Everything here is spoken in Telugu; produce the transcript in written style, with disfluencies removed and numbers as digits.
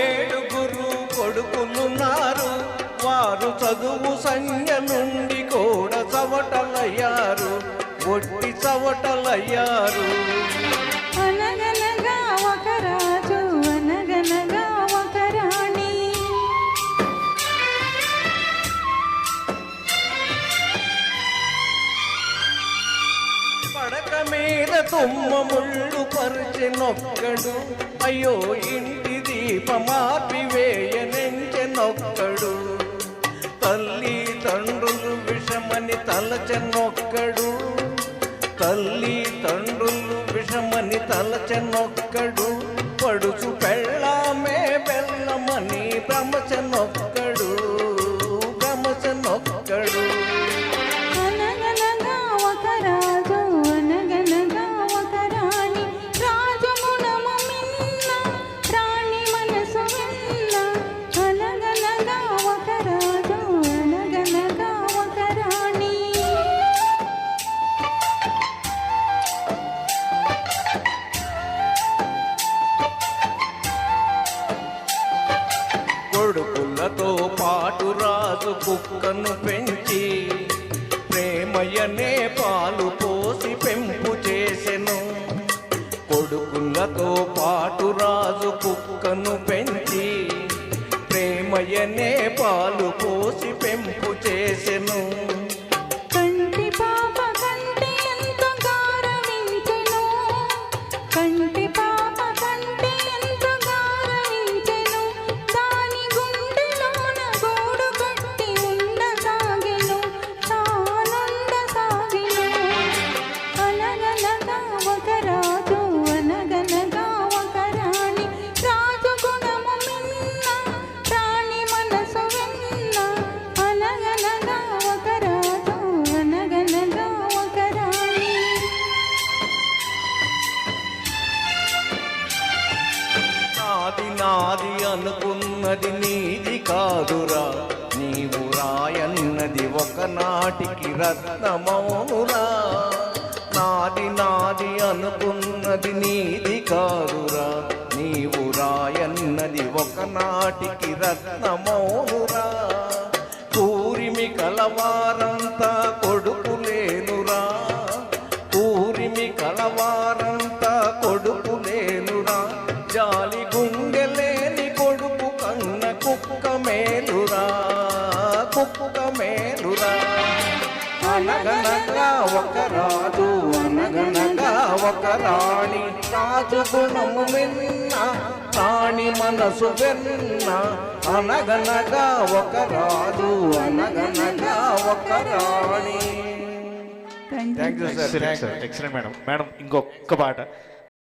ఏడుగురు కొడుకులున్నారు. వారు చదువు సంఖ్య నుండి కూడా చవటలయ్యారు, ఒట్టి చవటలయ్యారు. అనగనగా ఒక రాజు, అనగనగా ఒక రాణి. పడక మీద తుమ్మ ముళ్ళు పరిచెనొక్కడు, అయ్యో ఇంటి దీపమాపివేయనెంచెనొక్కడు. తల్లి తండ్రులు విషమని తలచెనొక్కడు, తల్లి తండ్రులు విషమని తలచెనొక్కడు. పడుచు పెళ్ళామే బెల్లమని భ్రమచెనొక్కడు, భ్రమచెనొక్కడు. అనగనగా ఒక రాజు, అనగనగా ఒక రాణి. రాజు గుణము మిన్న, రాణి మనసు విన్న. అనగనగా ఒక రాజు, అనగనగా ఒక రాణి. కొడుకులతో పాటు రాజు కుక్కను పెంచి ప్రేమయనే పాలు పోసి పెంపు చేసెను. కొడుకులతో పాటు రాజు కుక్కను పెంచి ప్రేమయనే పాలు పోసి పెంపు చేసెను. కంటి పాప కంటి ఎంత గారవించెను, కంటి పాప కంటి ఎంత గారవించెను. దాని గుండెలోన గూడు కట్టి ఉండసాగెను, తానుండసాగెను. అనగనగా ఒక రాజు, అనగనగా ఒక రాణి. రాజు గుణము మిన్న, రాణి మనసు విన్న. అనగనగా ఒక రాజు, అనగనగా ఒక రాణి. నాది నాది అనుకున్నది నీది కాదురా, నీవు రాయన్నది ఒకనాటికి రత్నమౌనురా. నాది నాది అనుకున్నది నీది కాదురా, నీవు రాయన్నది ఒకనాటికి రత్నమౌనురా. కూరిమి కలవారంతా కొడుకులేనురా, కూరిమి కలవారంతా కొడుకులేనురా. జాలి గుండెలేని కొడుకు కన్న కుక్క మేలురా, కుక్క మేలురా. అనగనగా ఒక రాజు, అనగనగా ఒక రాణి. రాజు గుణము మిన్న, రాణి మనసు వెన్న. అనగనగా ఒక రాజు, అనగనగా ఒక రాణి. Thank you. Thank you sir. Excellent madam. Madam ఇంకొక పాట.